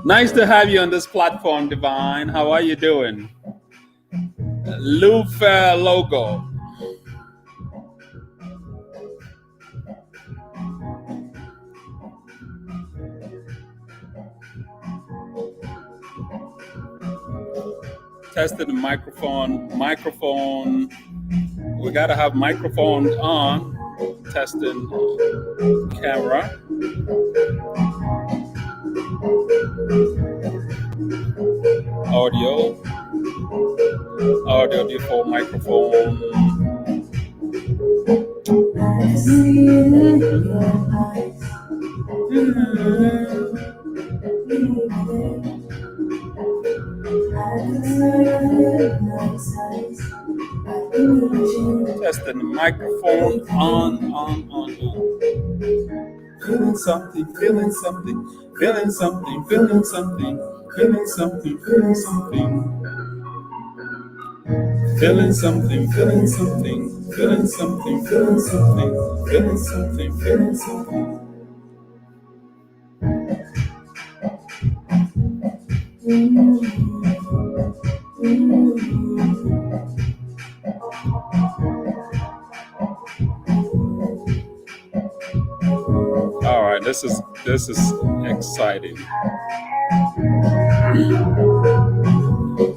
Nice to have you on this platform, Divine. How are you doing? Lufa logo. Testing the microphone. Microphone. We gotta have microphone on. Testing camera. Audio. Audio default microphone. Testing the microphone on. Feeling something, feeling something, feeling something, feeling something, feeling something, feeling something. Feeling something, feeling something, feeling something, feeling something, feeling something, feeling something. All right, this is exciting.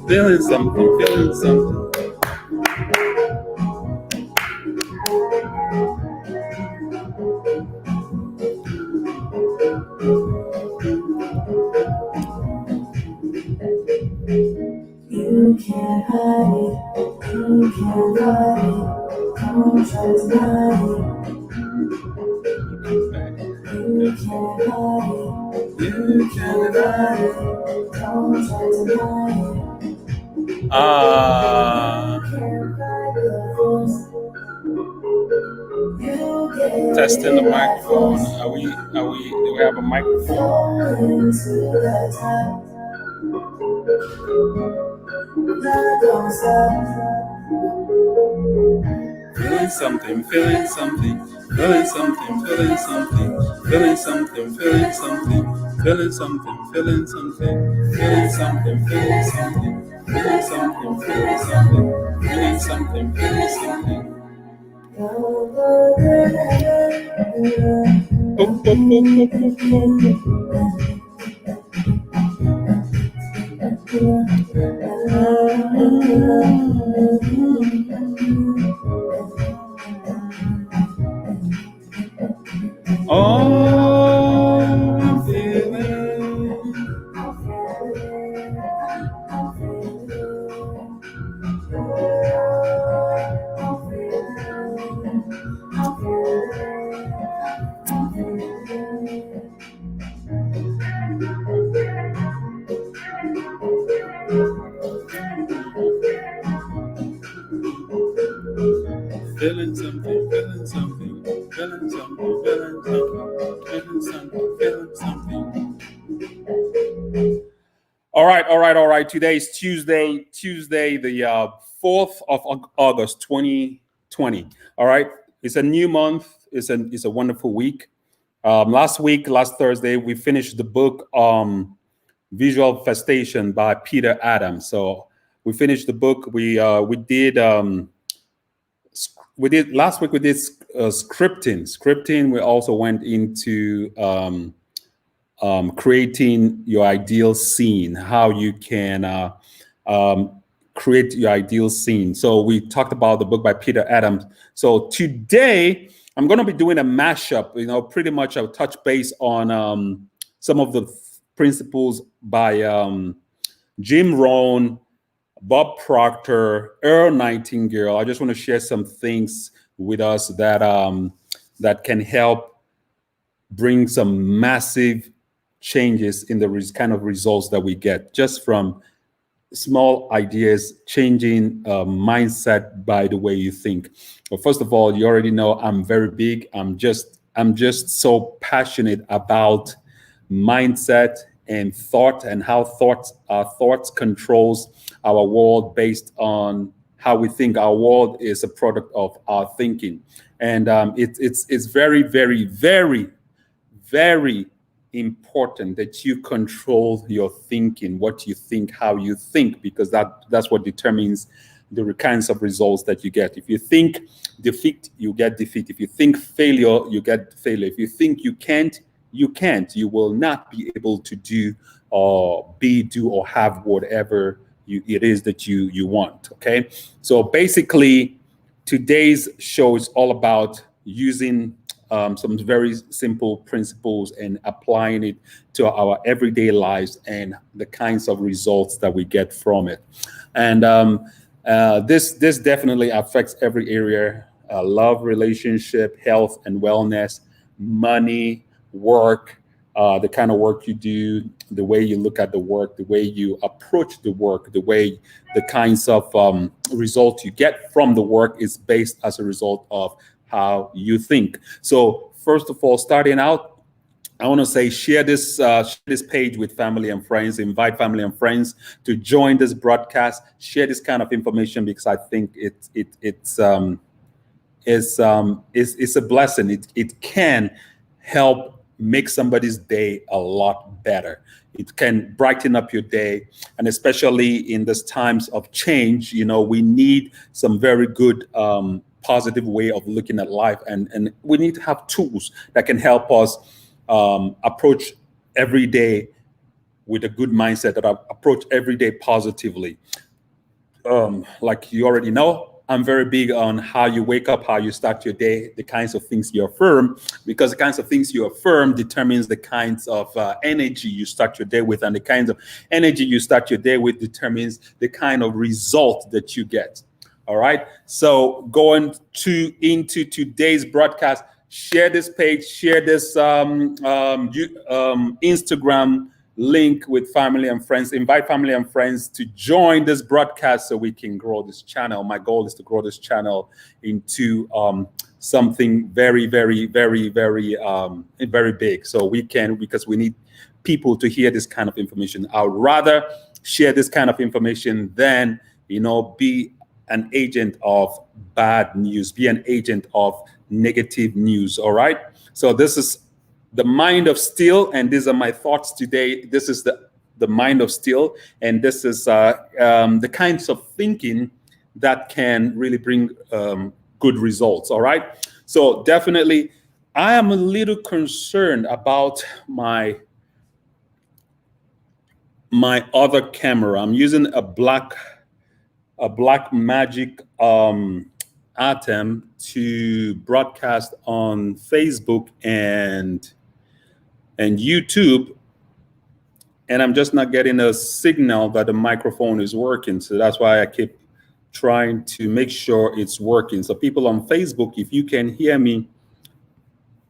Feeling something, feeling something. You can't hide it, you can't hide it, don't try to hide it. You can't hide it, you can't hide it, don't try to hide it. Testing the microphone. Do we have a microphone? Feeling something, feeling something, feeling something, feeling something, feeling something, feeling something, feeling something, feeling something, feeling something, feeling something, feeling something, feeling something, feeling something, feeling something. Oh, I'm feeling. Feeling something, feeling something, feeling something, feeling something, feeling something, feeling something. All right. Today is Tuesday, the 4th of August, 2020. All right. It's a new month. It's a wonderful week. Last Thursday, we finished the book Visual Festation by Peter Adams. So we finished the book. We did last week. We did scripting. We also went into creating your ideal scene, how you can create your ideal scene. So we talked about the book by Peter Adams. So today I'm going to be doing a mashup. Pretty much I'll touch base on some of the principles by Jim Rohn, Bob Proctor, Earl Nightingale. I just want to share some things with us that can help bring some massive changes in the kind of results that we get just from small ideas, changing mindset by the way you think. But first of all, you already know I'm very big. I'm just so passionate about mindset and thought, and how our thoughts controls our world based on how we think. Our world is a product of our thinking, and it's very, very, very, very important that you control your thinking, what you think, how you think, because that's what determines the kinds of results that you get. If you think defeat, you get defeat. If you think failure, you get failure. If you think you can't, you can't. You will not be able to do or do or have whatever it is that you want. Okay, so basically, today's show is all about using some very simple principles and applying it to our everyday lives and the kinds of results that we get from it. And this definitely affects every area: love, relationship, health and wellness, money, work, the kind of work you do, the way you look at the work, the way you approach the work, the kinds of results you get from the work is based as a result of how you think. So first of all, starting out, I want to say share this page with family and friends. Invite family and friends to join this broadcast. Share this kind of information because I think it's a blessing. It can help make somebody's day a lot better. It can brighten up your day, and especially in these times of change, we need some very good positive way of looking at life, and we need to have tools that can help us approach every day with a good mindset, that approach every day positively. Like you already know, I'm very big on how you wake up, how you start your day, the kinds of things you affirm, because the kinds of things you affirm determines the kinds of energy you start your day with, and the kinds of energy you start your day with determines the kind of result that you get. All right. So going into today's broadcast, share this page, share this Instagram link with family and friends. Invite family and friends to join this broadcast so we can grow this channel. My goal is to grow this channel into something very, very, very, very, very big. So because we need people to hear this kind of information. I would rather share this kind of information than, be an agent of bad news, be an agent of negative news. All right. So this is the Mind of Steel, and these are my thoughts today. This is the Mind of Steel, and this is the kinds of thinking that can really bring good results. All right. So definitely, I am a little concerned about my other camera. I'm using a Black Magic Atom to broadcast on Facebook and YouTube, and I'm just not getting a signal that the microphone is working. So that's why I keep trying to make sure it's working. So people on Facebook, if you can hear me,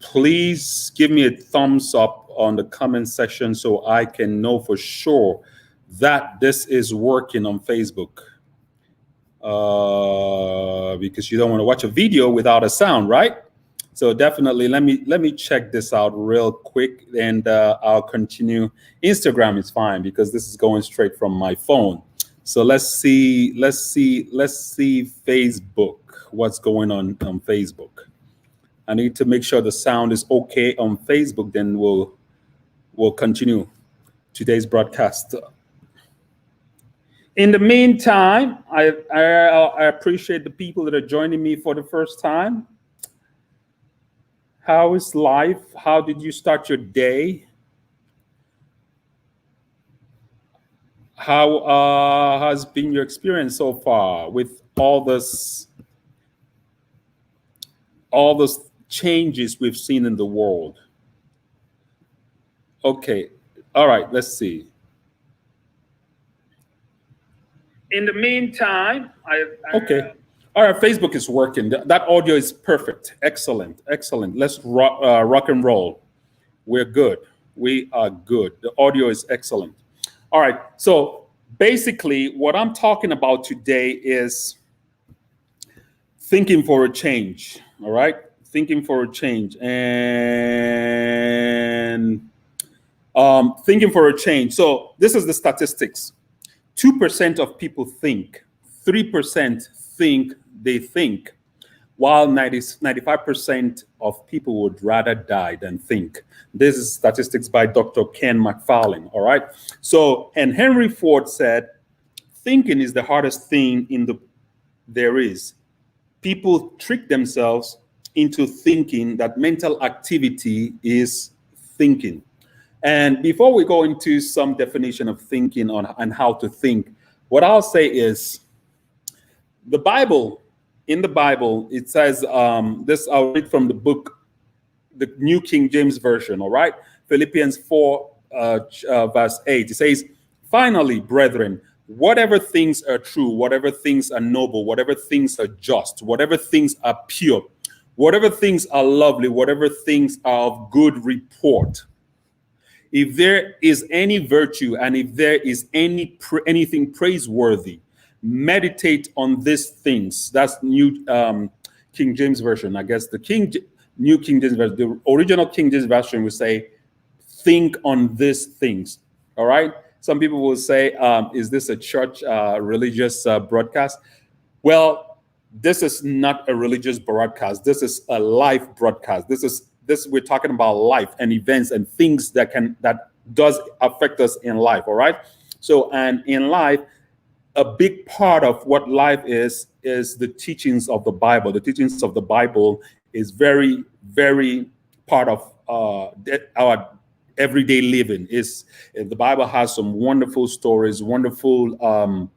please give me a thumbs up on the comment section so I can know for sure that this is working on Facebook. Because you don't want to watch a video without a sound, right? So definitely let me check this out real quick, and I'll continue. Instagram is fine because this is going straight from my phone. So let's see Facebook. What's going on Facebook? I need to make sure the sound is okay on Facebook, then we'll continue today's broadcast. In the meantime, I appreciate the people that are joining me for the first time. How is life? How did you start your day? How has been your experience so far with all those changes we've seen in the world? Okay, all right, let's see. In the meantime, okay. All right, Facebook is working. That audio is perfect. Excellent. Let's rock and roll. We're good. We are good. The audio is excellent. All right, so basically what I'm talking about today is thinking for a change. All right, thinking for a change, and thinking for a change. So this is the statistics. 2% of people think, 3% think they think, while 95% of people would rather die than think. This is statistics by Dr. Ken McFarlane, all right? So, and Henry Ford said, thinking is the hardest thing there is. People trick themselves into thinking that mental activity is thinking. And before we go into some definition of thinking and how to think, what I'll say is the Bible, in the Bible, it says, this I'll read from the book, the New King James Version, all right? Philippians 4, verse 8. It says, finally, brethren, whatever things are true, whatever things are noble, whatever things are just, whatever things are pure, whatever things are lovely, whatever things are of good report, if there is any virtue and if there is anything praiseworthy, meditate on these things. That's New King James Version. I guess the New King James Version, the original King James Version would say, think on these things. All right. Some people will say, is this a church religious broadcast? Well, this is not a religious broadcast. This is a live broadcast. This we're talking about life and events and things that does affect us in life. All right. So, and in life, a big part of what life is the teachings of the Bible. The teachings of the Bible is very, very part of our everyday living. The Bible has some wonderful stories, wonderful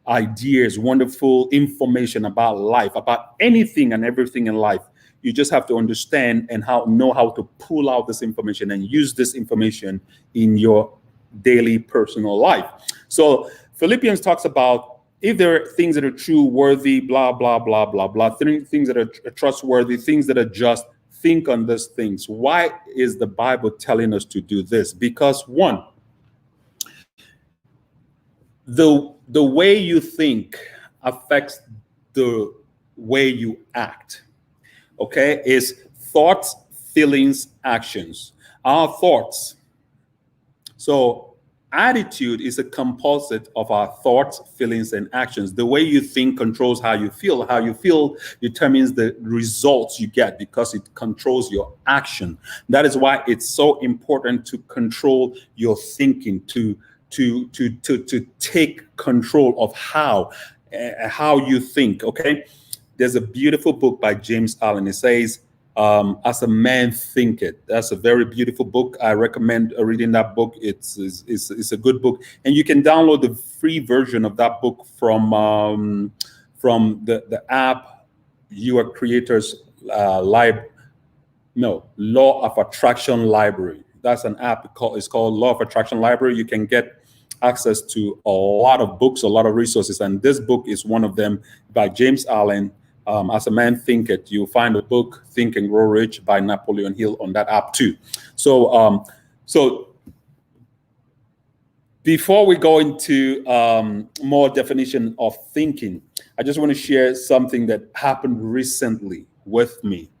ideas, wonderful information about life, about anything and everything in life. You just have to understand and know how to pull out this information and use this information in your daily personal life. So Philippians talks about if there are things that are true, worthy, blah, blah, blah, blah, blah, things that are trustworthy, things that are just, think on these things. Why is the Bible telling us to do this? Because one, the way you think affects the way you act. Okay, is thoughts, feelings, actions. Our thoughts. So attitude is a composite of our thoughts, feelings, and actions. The way you think controls how you feel. How you feel determines the results you get because it controls your action. That is why it's so important to control your thinking, to take control of how you think. Okay. There's a beautiful book by James Allen. It says, As a Man Thinketh. That's a very beautiful book. I recommend reading that book. It's a good book. And you can download the free version of that book from the app Your Creator's Law of Attraction Library. That's an app it's called Law of Attraction Library. You can get access to a lot of books, a lot of resources. And this book is one of them by James Allen. As a Man Thinketh. You'll find the book Think and Grow Rich by Napoleon Hill on that app too. So before we go into more definition of thinking, I just want to share something that happened recently with me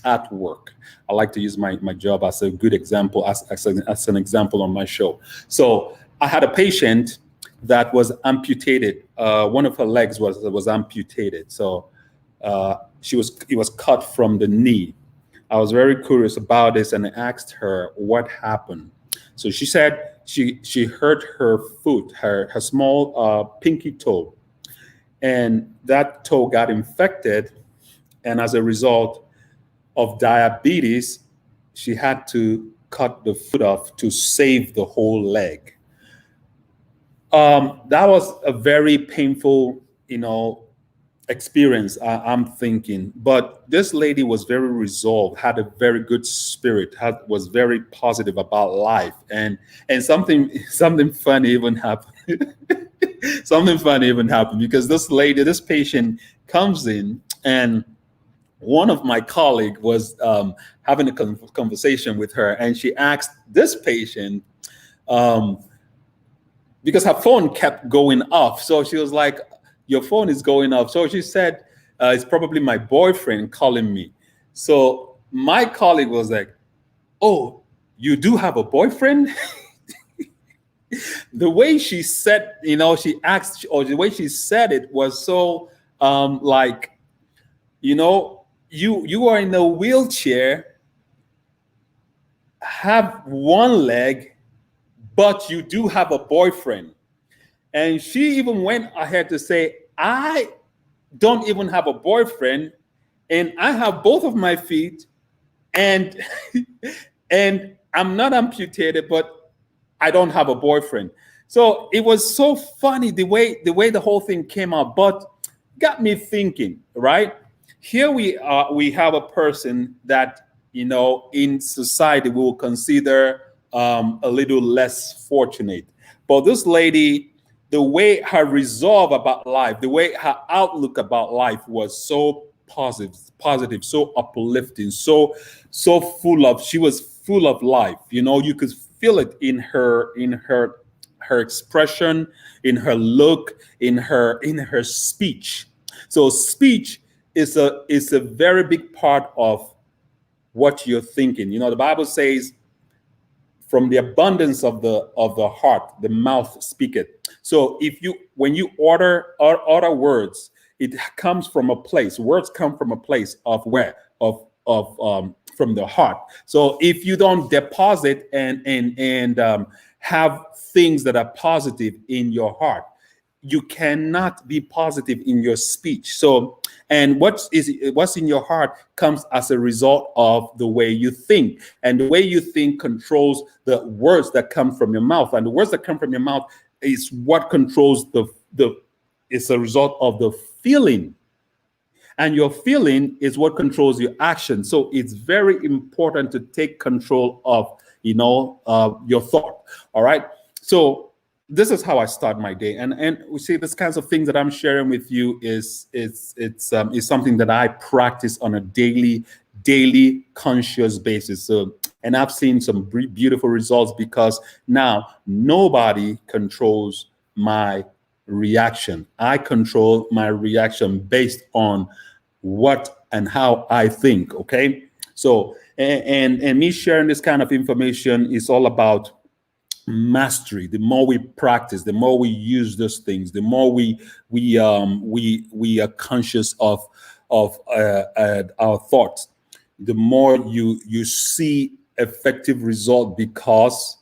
at work. I like to use my job as a good example, as an example on my show. So I had a patient that was amputated. One of her legs was amputated. So it was cut from the knee. I was very curious about this and I asked her what happened. So she said she hurt her foot, her small pinky toe, and that toe got infected. And as a result of diabetes, she had to cut the foot off to save the whole leg. That was a very painful, experience, I'm thinking. But this lady was very resolved, had a very good spirit, was very positive about life, and something funny even happened. Something funny even happened because this patient comes in, and one of my colleagues was having a conversation with her, and she asked this patient, because her phone kept going off, so she was like, your phone is going off. So she said, it's probably my boyfriend calling me. So my colleague was like, oh, you do have a boyfriend? The way she said, she asked, or the way she said it was so you are in a wheelchair, have one leg, but you do have a boyfriend. And she even went ahead to say, I don't even have a boyfriend, and I have both of my feet, and and I'm not amputated, but I don't have a boyfriend. So it was so funny the way the whole thing came out, but got me thinking, right? Here we are, we have a person that, in society we will consider a little less fortunate. But this lady, the way her resolve about life, the way her outlook about life was so positive, so uplifting, so full of, she was full of life. You could feel it in her expression, in her look, in her speech. So speech is a very big part of what you're thinking. The Bible says, from the abundance of the heart, the mouth speaketh. So if you when you order words, it comes from a place. Words come from a place of where? Of from the heart. So if you don't deposit and have things that are positive in your heart, you cannot be positive in your speech. So, and what's in your heart comes as a result of the way you think, and the way you think controls the words that come from your mouth, and the words that come from your mouth is what controls the it's a result of the feeling, and your feeling is what controls your action. So it's very important to take control of your thought. All right. So this is how I start my day, and we see this kinds of things that I'm sharing with you is something that I practice on a daily conscious basis. So, and I've seen some beautiful results, because now nobody controls my reaction. I control my reaction based on what and how I think. Okay, so and me sharing this kind of information is all about mastery. The more we practice, the more we use those things, the more we are conscious of our thoughts, the more you see effective result, because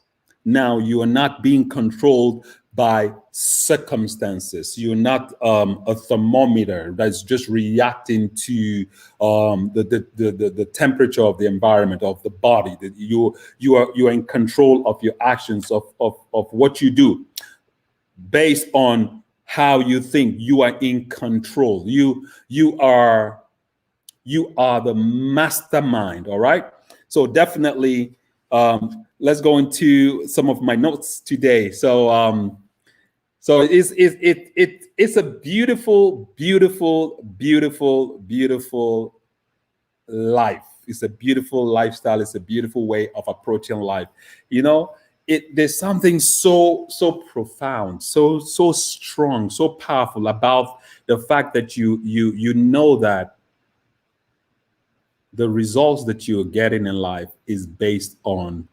now you are not being controlled by circumstances. You're not a thermometer that's just reacting to the temperature of the environment, of the body. That you are in control of your actions, of what you do, based on how you think. You are in control. You are the mastermind. All right. So definitely, let's go into some of my notes today. So it's a beautiful life. It's a beautiful lifestyle. It's a beautiful way of approaching life. There's something so profound, so strong, so powerful about the fact that you know that the results that you're getting in life is based on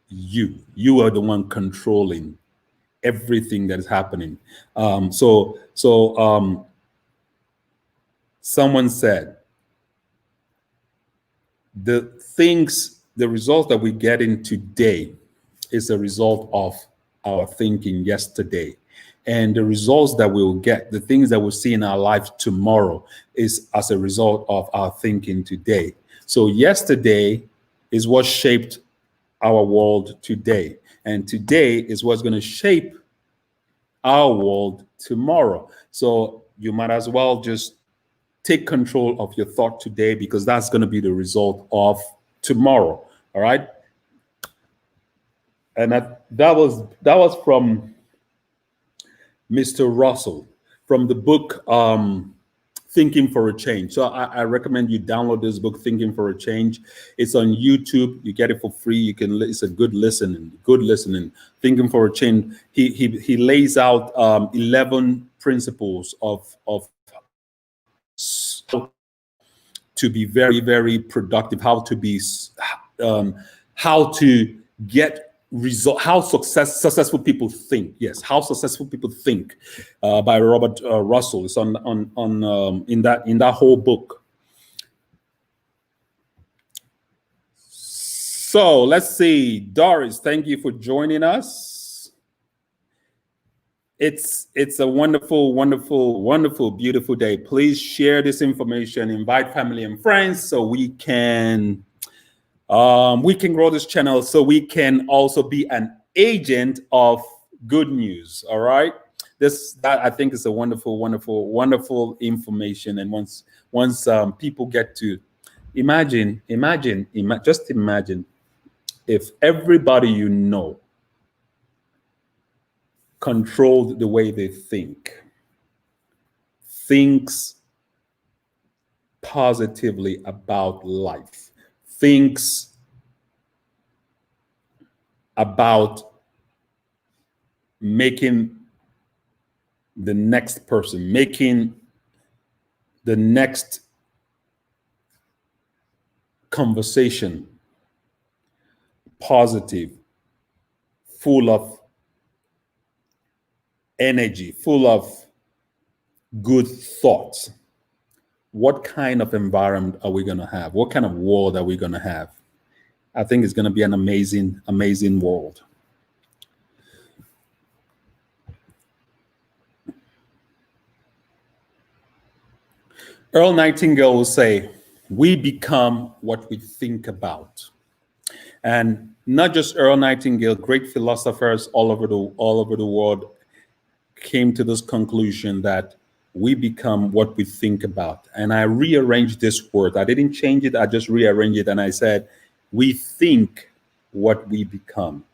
you. You are the one controlling everything that is happening. Someone said, the results that we get in today is a result of our thinking yesterday. And the results that we'll get, the things that we'll see in our life tomorrow, is as a result of our thinking today. So yesterday is what shaped our world today. And today is what's going to shape our world tomorrow. So you might as well just take control of your thought today, because that's going to be the result of tomorrow. All right. And that was from Mr. Russell, from the book Thinking for a Change. So I recommend you download this book, Thinking for a Change. It's on YouTube. You get it for free. You can. It's a good listening. Thinking for a Change. He lays out 11 principles of to be very, very productive. How to get result, how successful people think. Yes, how successful people think, by Robert Russell. It's on in that whole book. So let's see. Doris, thank you for joining us. It's a wonderful, wonderful, wonderful, beautiful day. Please share this information, invite family and friends so we can grow this channel, so we can also be an agent of good news. All right. That I think is a wonderful, wonderful, wonderful information. And once people get to just imagine if everybody you know controlled the way they thinks positively about life, thinks about making the next person, making the next conversation positive, full of energy, full of good thoughts. What kind of environment are we going to have? What kind of world are we going to have? I think it's going to be an amazing, amazing world. Earl Nightingale will say, we become what we think about. And not just Earl Nightingale, great philosophers all over the world came to this conclusion that we become what we think about. And I rearranged this word. I didn't change it. I just rearranged it. And I said, we think what we become.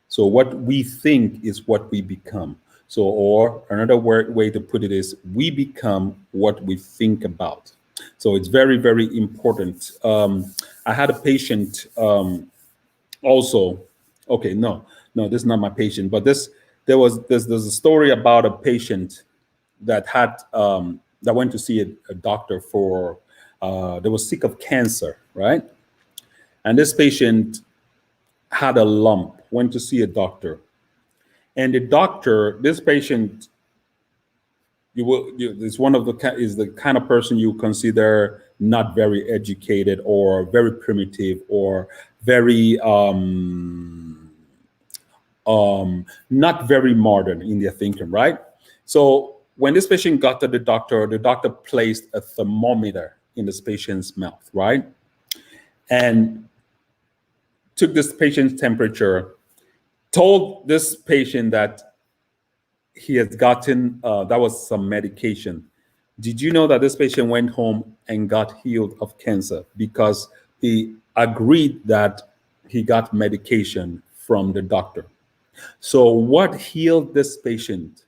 So what we think is what we become. So, or another way to put it is, we become what we think about. So it's very, very important. I had a patient also. Okay, no, this is not my patient, but there's a story about a patient that had that went to see a doctor for that was sick of cancer, right? And this patient had a lump, went to see a doctor, and this patient, is the kind of person you consider not very educated or very primitive or very not very modern in their thinking, right? So when this patient got to the doctor placed a thermometer in this patient's mouth, right? And took this patient's temperature, told this patient that he has gotten, that was some medication. Did you know that this patient went home and got healed of cancer because he agreed that he got medication from the doctor? So what healed this patient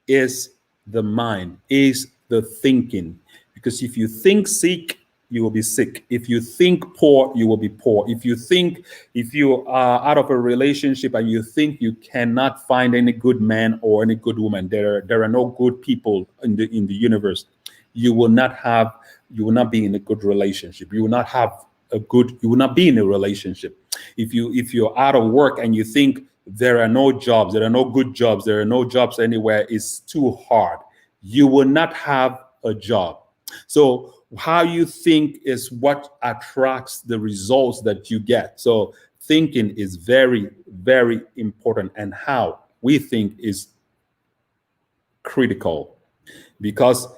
is the mind, is the thinking. Because if you think sick, you will be sick. If you think poor, you will be poor. If you are out of a relationship and you think you cannot find any good man or any good woman, there are no good people in the universe, you will not be in a good relationship. You will not be in a relationship. If you're out of work and you think there are no jobs, there are no good jobs, there are no jobs anywhere, it's too hard, you will not have a job. So how you think is what attracts the results that you get. So thinking is very, very important, and how we think is critical, because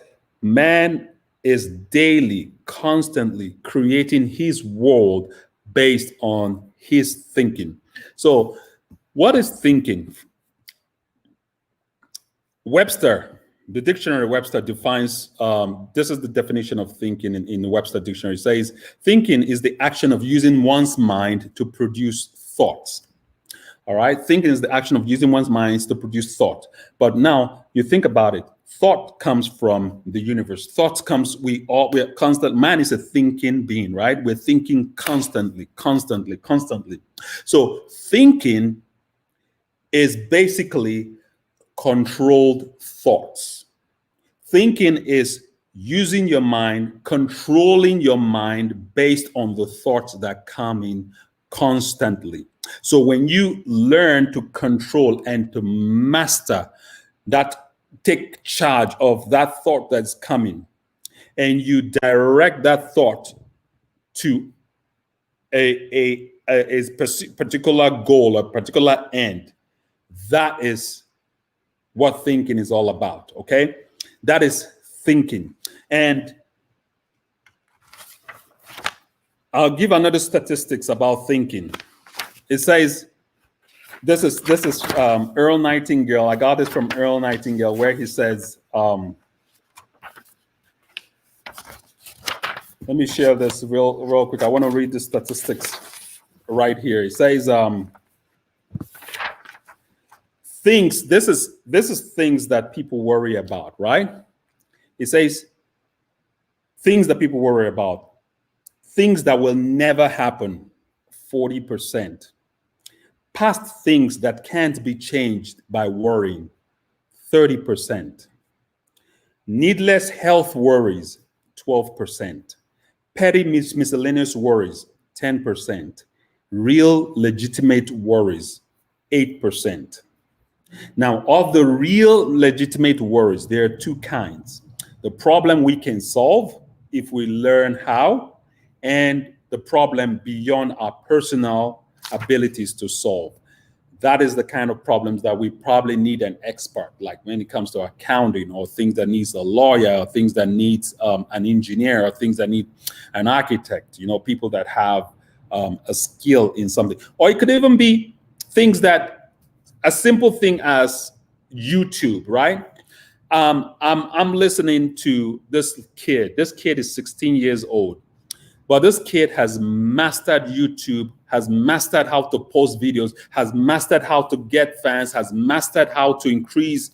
man is daily, constantly creating his world based on his thinking. So what is thinking? The dictionary Webster defines, this is the definition of thinking in the Webster dictionary. It says, thinking is the action of using one's mind to produce thoughts. All right, thinking is the action of using one's mind to produce thought. But now you think about it, thought comes from the universe. Thoughts comes, we're constant, man is a thinking being, right? We're thinking constantly. So thinking is basically controlled thoughts. Thinking is using your mind, controlling your mind based on the thoughts that come in constantly. So when you learn to control and to master that, take charge of that thought that's coming, and you direct that thought to a particular goal, a particular end. That is what thinking is all about, okay? That is thinking. And I'll give another statistics about thinking. It says, this is Earl Nightingale. I got this from Earl Nightingale, where he says, let me share this real quick. I want to read the statistics right here. It says, this is things that people worry about, right? It says things that people worry about, things that will never happen, 40%. Past things that can't be changed by worrying, 30%. Needless health worries, 12%. Petty miscellaneous worries, 10%. Real legitimate worries, 8%. Now, of the real legitimate worries, there are two kinds. The problem we can solve if we learn how, and the problem beyond our personal abilities to solve. That is the kind of problems that we probably need an expert, like when it comes to accounting, or things that needs a lawyer, or things that needs an engineer, or things that need an architect, people that have a skill in something. Or it could even be things that, a simple thing as YouTube, right? I'm listening to this kid. This kid is 16 years old. But this kid has mastered YouTube, has mastered how to post videos, has mastered how to get fans, has mastered how to increase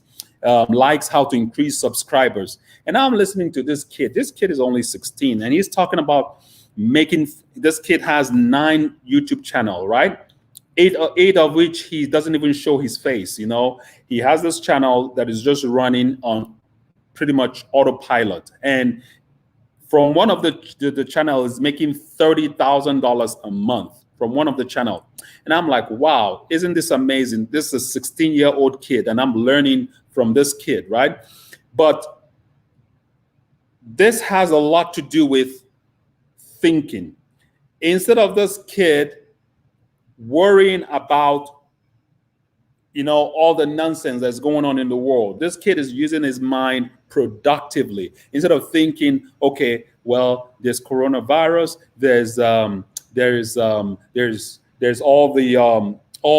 likes, how to increase subscribers. And now I'm listening to this kid. This kid is only 16, and he's talking about this kid has 9 YouTube channels, right? Eight of which he doesn't even show his face. He has this channel that is just running on pretty much autopilot. And from one of the channels making $30,000 a month from one of the channel. And I'm like, wow, isn't this amazing? This is a 16-year-old kid, and I'm learning from this kid, right? But this has a lot to do with thinking. Instead of this kid worrying about all the nonsense that's going on in the world, this kid is using his mind productively. Instead of thinking, okay, well, there's coronavirus, there's all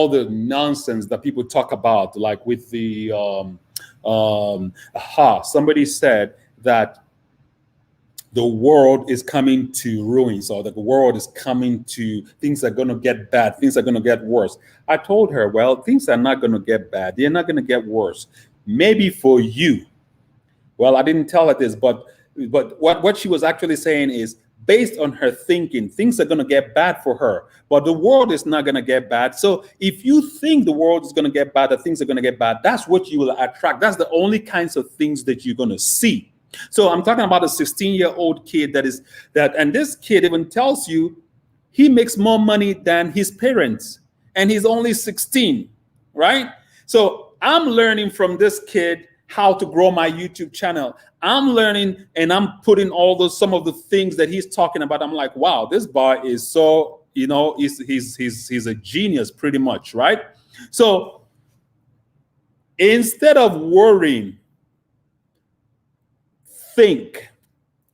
the nonsense that people talk about, like with the somebody said that the world is coming to ruin, so the world is coming to, things are going to get bad, things are going to get worse. I told her, well, things are not going to get bad, they're not going to get worse. Maybe for you. Well, I didn't tell her this, but what she was actually saying is, based on her thinking, things are going to get bad for her, but the world is not going to get bad. So if you think the world is going to get bad, that things are going to get bad, that's what you will attract. That's the only kinds of things that you're going to see. So I'm talking about a 16-year-old kid and this kid even tells you he makes more money than his parents, and he's only 16, right? So I'm learning from this kid how to grow my YouTube channel. I'm learning, and I'm putting some of the things that he's talking about. I'm like, wow, this boy is so, he's a genius pretty much, right? So instead of worrying, think.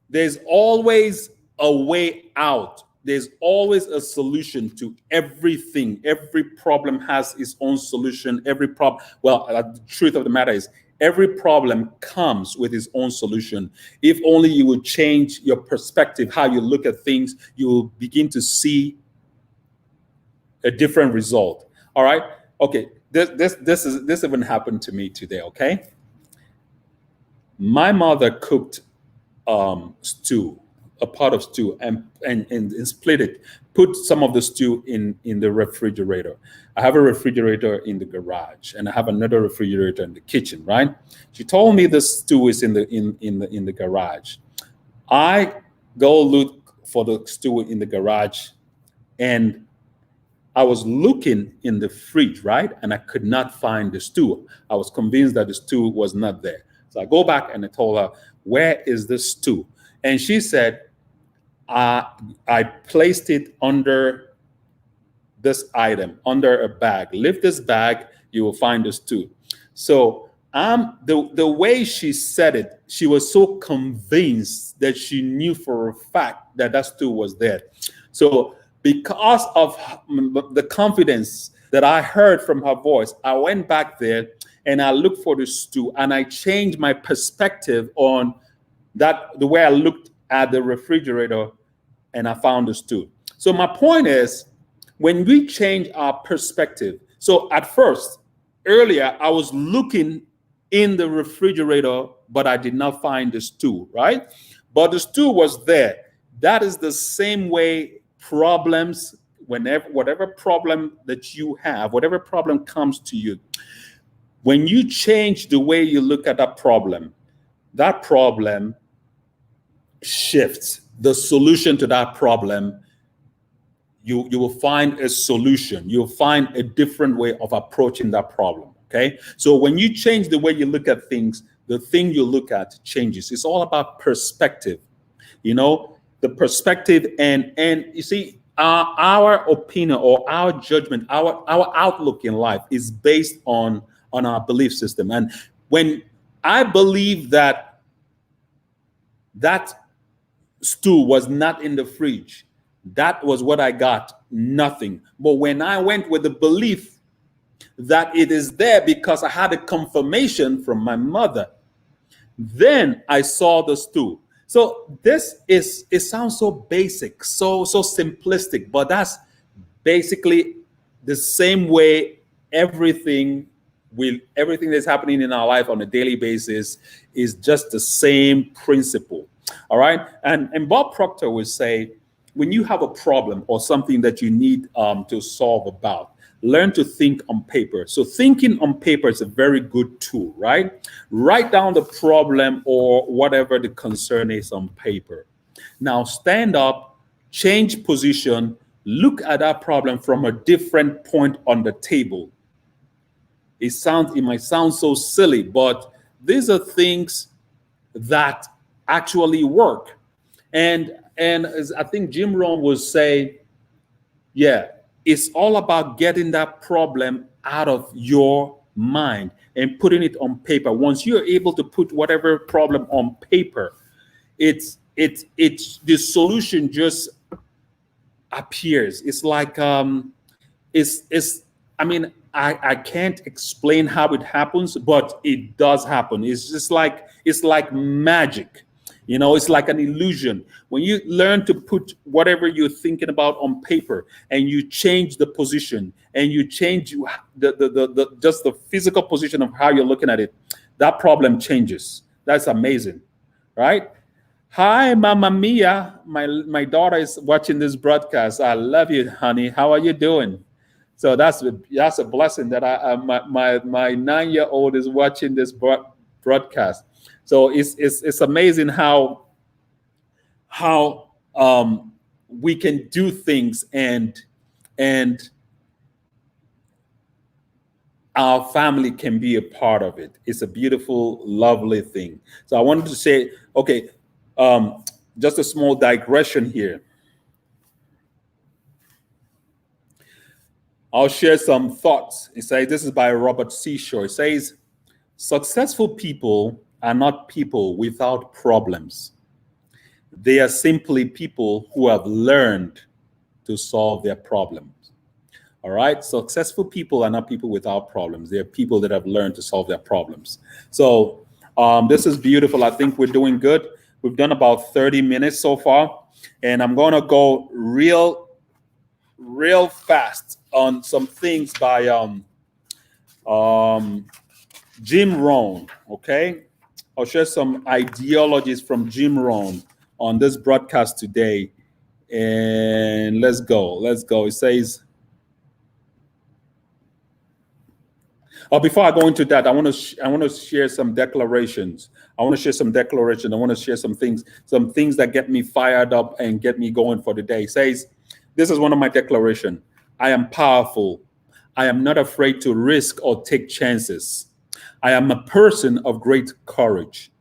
There's always a way out. There's always a solution to everything. Every problem has its own solution. The truth of the matter is, every problem comes with its own solution. If only you would change your perspective, how you look at things, you will begin to see a different result. All right? Okay, this even happened to me today, okay? My mother cooked stew, a pot of stew, and split it. Put some of the stew in the refrigerator. I have a refrigerator in the garage, and I have another refrigerator in the kitchen. Right? She told me the stew is in the garage. I go look for the stew in the garage, and I was looking in the fridge, right, and I could not find the stew. I was convinced that the stew was not there. So I go back and I told her, where is the stew? And she said, I placed it under this item under a bag. Lift this bag, you will find the stew. So the way she said it, she was so convinced that she knew for a fact that that stew was there. So because of the confidence that I heard from her voice, I went back there and I looked for the stew, and I changed my perspective on that, the way I looked at the refrigerator, and I found the stew. So my point is, when we change our perspective, so at first, earlier, I was looking in the refrigerator, but I did not find the stew, right? But the stew was there. That is the same way problems, whatever problem that you have, whatever problem comes to you, when you change the way you look at that problem shifts. The solution to that problem, you will find a solution. You'll find a different way of approaching that problem. Okay. So when you change the way you look at things, the thing you look at changes. It's all about perspective. You know, the perspective, and you see, our opinion or our judgment, our outlook in life is based on our belief system. And when I believe that stew was not in the fridge, that was what I got, nothing. But when I went with the belief that it is there because I had a confirmation from my mother, then I saw the stew. So it sounds so basic, so simplistic, but that's basically the same way everything that's happening in our life on a daily basis is just the same principle. All right. And Bob Proctor would say, when you have a problem or something that you need to solve about, learn to think on paper. So thinking on paper is a very good tool, right? Write down the problem or whatever the concern is on paper. Now stand up, change position, look at that problem from a different point on the table. It might sound so silly, but these are things that actually work. And as I think Jim Rohn would say, yeah, it's all about getting that problem out of your mind and putting it on paper. Once you're able to put whatever problem on paper, it's the solution just appears. It's like I can't explain how it happens, but it does happen. It's like magic. You know, it's like an illusion. When you learn to put whatever you're thinking about on paper and you change the position and you change just the physical position of how you're looking at it, that problem changes. That's amazing, right? Hi, Mama Mia. My daughter is watching this broadcast. I love you, honey. How are you doing? So that's a blessing that my 9-year-old is watching this broadcast. So it's amazing how we can do things and our family can be a part of it. It's a beautiful, lovely thing. So I wanted to say, okay, just a small digression here. I'll share some thoughts. It says, this is by Robert Seashore. It says, successful people are not people without problems. They are simply people who have learned to solve their problems. All right. Successful people are not people without problems. They are people that have learned to solve their problems. So this is beautiful. I think we're doing good. We've done about 30 minutes so far, and I'm going to go real fast on some things by Jim Rohn. Okay. I'll share some ideologies from Jim Rohn on this broadcast today. And let's go. It says, before I go into that, I want to share some declarations. I want to share some things that get me fired up and get me going for the day. It says, this is one of my declarations. I am powerful. I am not afraid to risk or take chances. I am a person of great courage.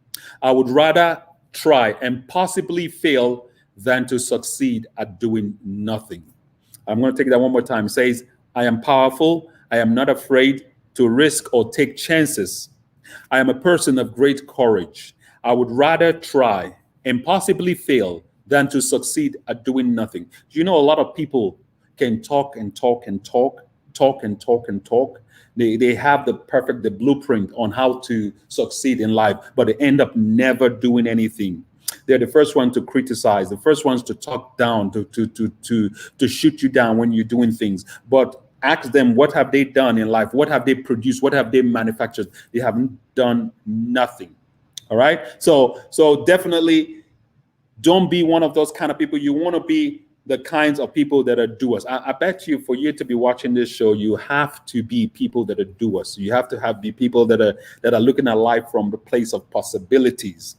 I would rather try and possibly fail than to succeed at doing nothing. I'm going to take that one more time. It says, I am powerful. I am not afraid to risk or take chances. I am a person of great courage. I would rather try and possibly fail than to succeed at doing nothing. Do you know a lot of people can talk and talk and talk, talk and talk and talk? They have the blueprint on how to succeed in life, but they end up never doing anything. They're the first one to criticize, the first ones to talk down, to shoot you down when you're doing things. But ask them, what have they done in life? What have they produced? What have they manufactured? They haven't done nothing. All right. So definitely don't be one of those kind of people. You want to be the kinds of people that are doers. I bet you, for you to be watching this show, you have to be people that are doers. You have to be people that are looking at life from the place of possibilities.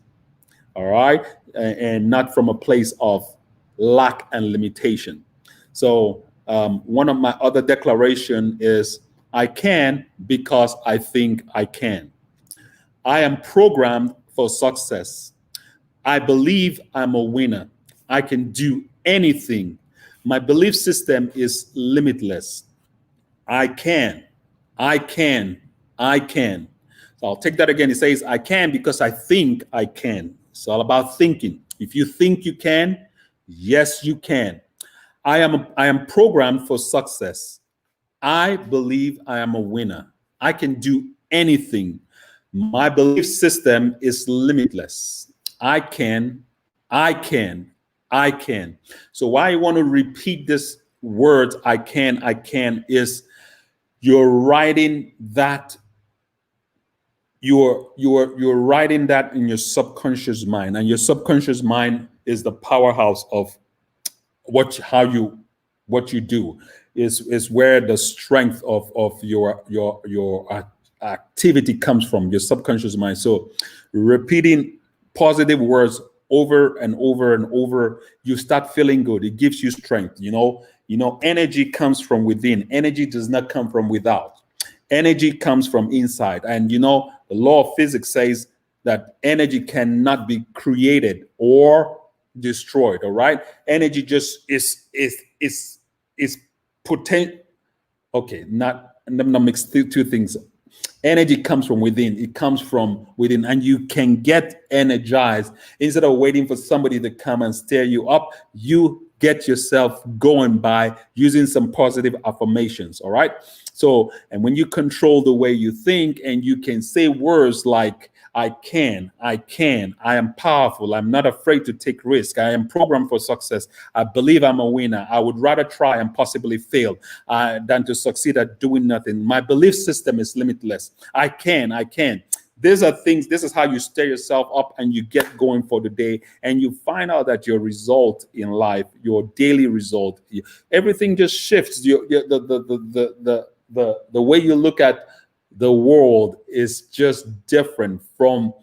All right, and not from a place of lack and limitation. So one of my other declaration is, I can because I think I can. I am programmed for success. I believe I'm a winner. I can do anything. My belief system is limitless. I can, I can, I can. So I'll take that again. It says, I can because I think I can. It's all about thinking. If you think you can, yes, you can. I am programmed for success. I believe I am a winner. I can do anything. My belief system is limitless. I can, I can, I can. So why I want to repeat this word, I can, is you're writing that you're writing that in your subconscious mind, and your subconscious mind is the powerhouse of what you do, is where the strength of your activity comes from, your subconscious mind. So repeating positive words over and over and over, you start feeling good. It gives you strength. Energy comes from within. Energy does not come from without. Energy comes from inside. And the law of physics says that energy cannot be created or destroyed. All right. Energy just is potent. Okay, not I'm not mix two things. Energy comes from within. It comes from within, and you can get energized instead of waiting for somebody to come and stir you up. You get yourself going by using some positive affirmations. All right. So, and when you control the way you think, and you can say words like, I can, I am powerful, I'm not afraid to take risk, I am programmed for success, I believe I'm a winner, I would rather try and possibly fail than to succeed at doing nothing. My belief system is limitless. I can. These are things, this is how you stir yourself up and you get going for the day, and you find out that your result in life, your daily result, everything just shifts. The way you look at the world is just different from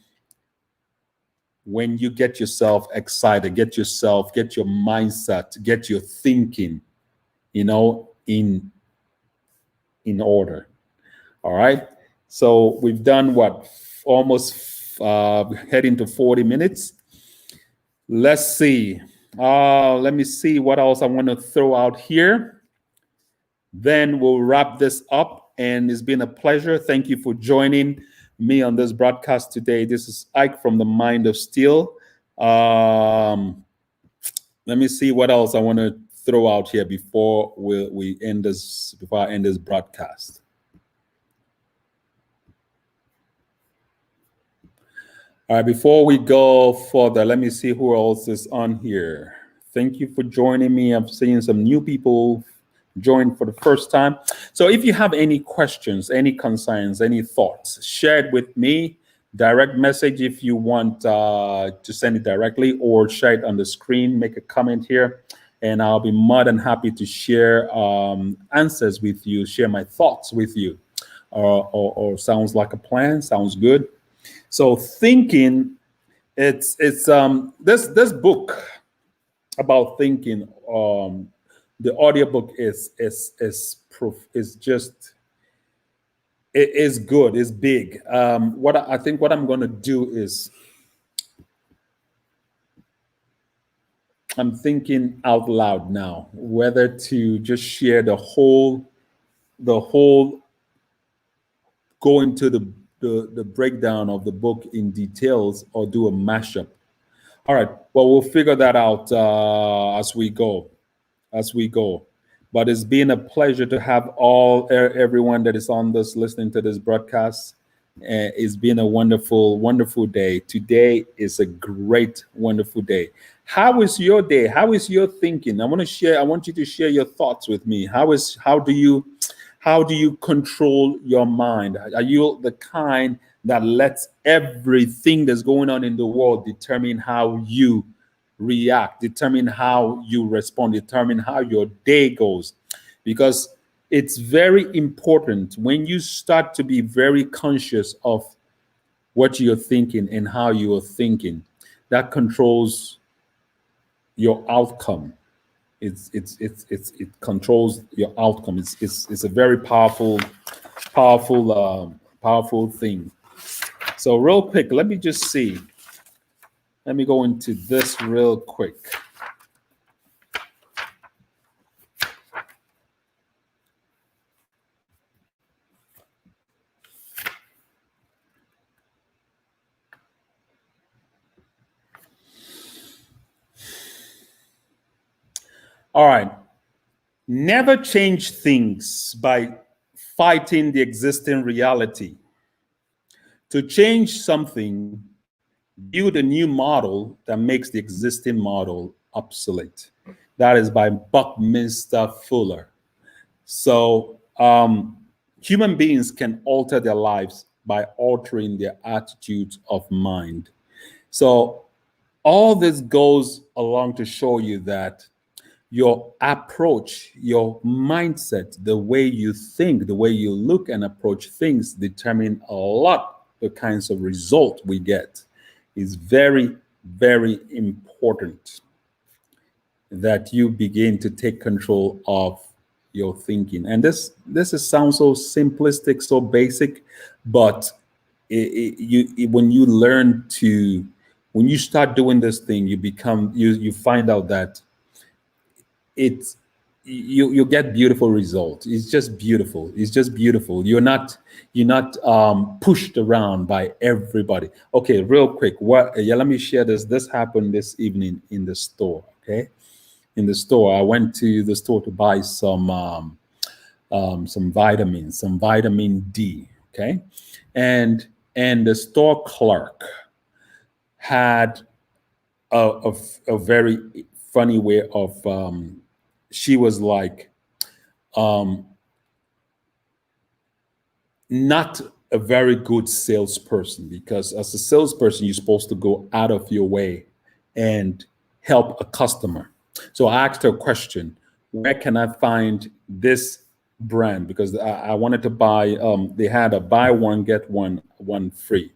when you get yourself excited, get your mindset, get your thinking, in order. All right. So we've done what, almost heading to 40 minutes. Let's see. Let me see what else I want to throw out here. Then we'll wrap this up. And it's been a pleasure. Thank you for joining me on this broadcast today. This is Ike from the Mind of Steel. Let me see what else I want to throw out here before we end this. Before I end this broadcast. All right, before we go further, let me see who else is on here. Thank you for joining me. I'm seeing some new people join for the first time. So if you have any questions, any concerns, any thoughts, share it with me. Direct message if you want to send it directly, or share it on the screen, make a comment here, and I'll be more than happy to share answers with you, share my thoughts with you. Or sounds like a plan, sounds good. So thinking, it's this book about thinking, the audiobook is just, it is good, it's big. What I'm going to do is I'm thinking out loud now whether to just share the whole go into the breakdown of the book in details or do a mashup. All right. Well, we'll figure that out as we go. As we go. But it's been a pleasure to have everyone that is on this listening to this broadcast. It's been a wonderful, wonderful day. Today is a great, wonderful day. How is your day? How is your thinking? I want to share. I want you to share your thoughts with me. How do you control your mind? Are you the kind that lets everything that's going on in the world determine how you react, determine how you respond, determine how your day goes? Because it's very important when you start to be very conscious of what you're thinking and how you are thinking. That controls your outcome. It controls your outcome. It's a very powerful thing. So real quick, let me just see. Let me go into this real quick. All right. Never change things by fighting the existing reality. To change something, build a new model that makes the existing model obsolete. That is by Buckminster Fuller. So, human beings can alter their lives by altering their attitudes of mind. So, all this goes along to show you that your approach, your mindset, the way you think, the way you look and approach things determine a lot the kinds of result we get. Is very, very important that you begin to take control of your thinking. And sounds so simplistic, so basic, but when you start doing this thing, you find out that it's you get beautiful results. It's just beautiful. It's just beautiful. You're not pushed around by everybody. Okay, real quick. Let me share this. This happened this evening in the store. Okay, in the store, I went to the store to buy some vitamins, some vitamin D. Okay, and the store clerk had a very funny way of she was like not a very good salesperson, because as a salesperson you're supposed to go out of your way and help a customer. So I asked her a question: where can I find this brand? Because I wanted to buy they had a buy one get one free.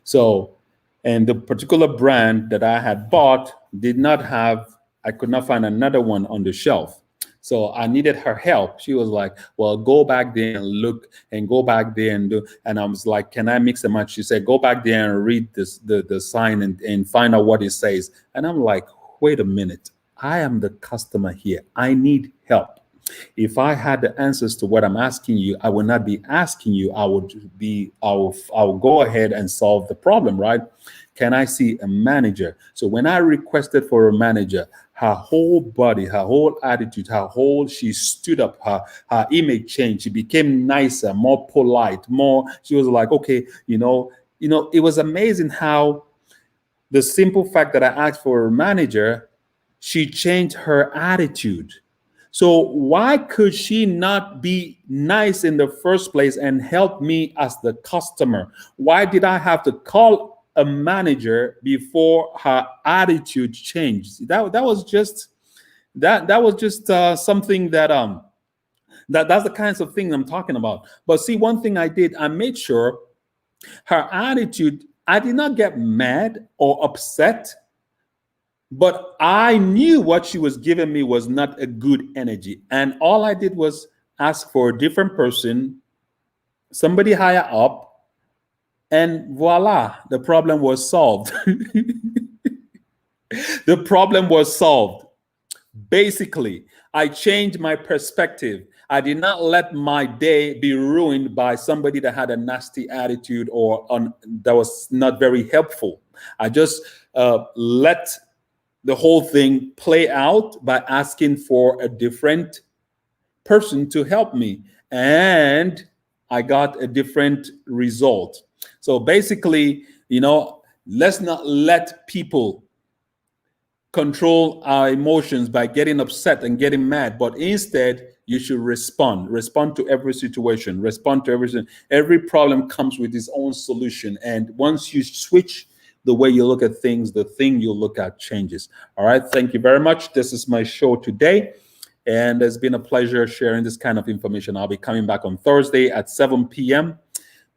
So, and the particular brand that I had bought did not have, I could not find another one on the shelf. So I needed her help. She was like, well, go back there and look, and go back there and do. And I was like, can I mix and match? She said, go back there and read the sign and find out what it says. And I'm like, wait a minute. I am the customer here. I need help. If I had the answers to what I'm asking you, I would not be asking you. I will go ahead and solve the problem, right? Can I see a manager? So when I requested for a manager, her whole body, her whole attitude, she stood up, her image changed. She became nicer, more polite, she was like, okay, it was amazing how the simple fact that I asked for a manager, she changed her attitude. So why could she not be nice in the first place and help me as the customer? Why did I have to call a manager before her attitude changed? That was just something that's the kinds of thing I'm talking about. But see, one thing I did, I made sure her attitude, I did not get mad or upset. But I knew what she was giving me was not a good energy. And all I did was ask for a different person, somebody higher up, and voila, the problem was solved. The problem was solved. Basically, I changed my perspective. I did not let my day be ruined by somebody that had a nasty attitude or that was not very helpful. I just let the whole thing play out by asking for a different person to help me. And I got a different result. So basically, let's not let people control our emotions by getting upset and getting mad, but instead you should respond to every situation, respond to everything. Every problem comes with its own solution, and once you switch the way you look at things, the thing you look at changes. All right, thank you very much. This is my show today, and it's been a pleasure sharing this kind of information. I'll be coming back on Thursday at 7 p.m.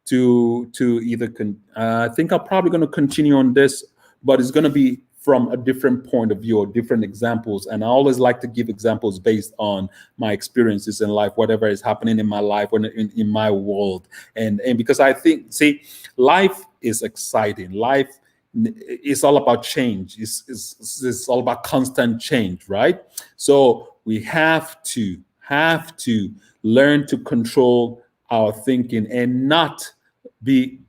to either I think I'm probably going to continue on this, but it's going to be from a different point of view or different examples. And I always like to give examples based on my experiences in life, whatever is happening in my life, in my world. And because I think, see, life is exciting. Life is all about change. It's all about constant change, right? So we have to learn to control our thinking and not be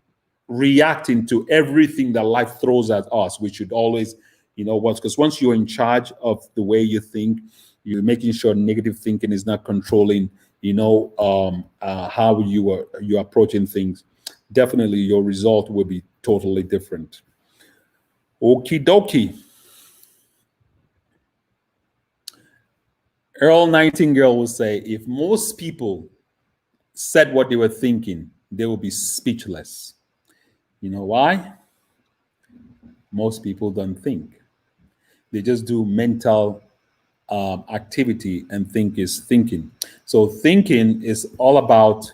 reacting to everything that life throws at us. We should always, because once you're in charge of the way you think, you're making sure negative thinking is not controlling, how you're approaching things. Definitely, your result will be totally different. Okie dokie. Earl Nightingale will say, if most people said what they were thinking, they will be speechless. You know why? Most people don't think. They just do mental activity and think is thinking. So thinking is all about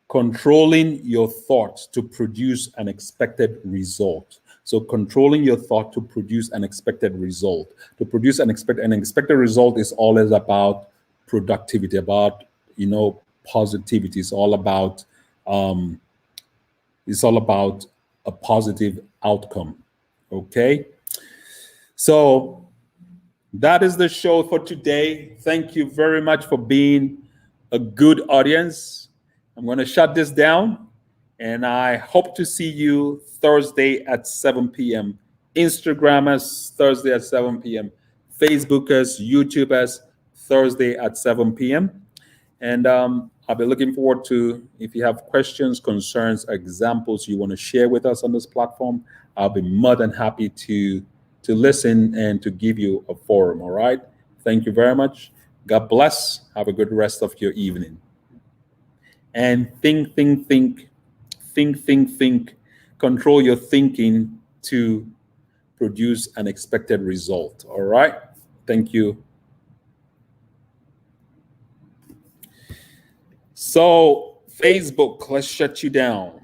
controlling your thoughts to produce an expected result. So controlling your thought to produce an expected result. To produce an expected result is always about productivity, about positivity. It's all about a positive outcome. Okay. So that is the show for today. Thank you very much for being a good audience. I'm going to shut this down, and I hope to see you Thursday at 7 p.m. Instagrammers, Thursday at 7 p.m. Facebookers, YouTubers, Thursday at 7 p.m. And I'll be looking forward to, if you have questions, concerns, examples you want to share with us on this platform, I'll be more than happy to listen and to give you a forum. All right. Thank you very much. God bless. Have a good rest of your evening. And think. Control your thinking to produce an expected result. All right. Thank you. So Facebook, let's shut you down.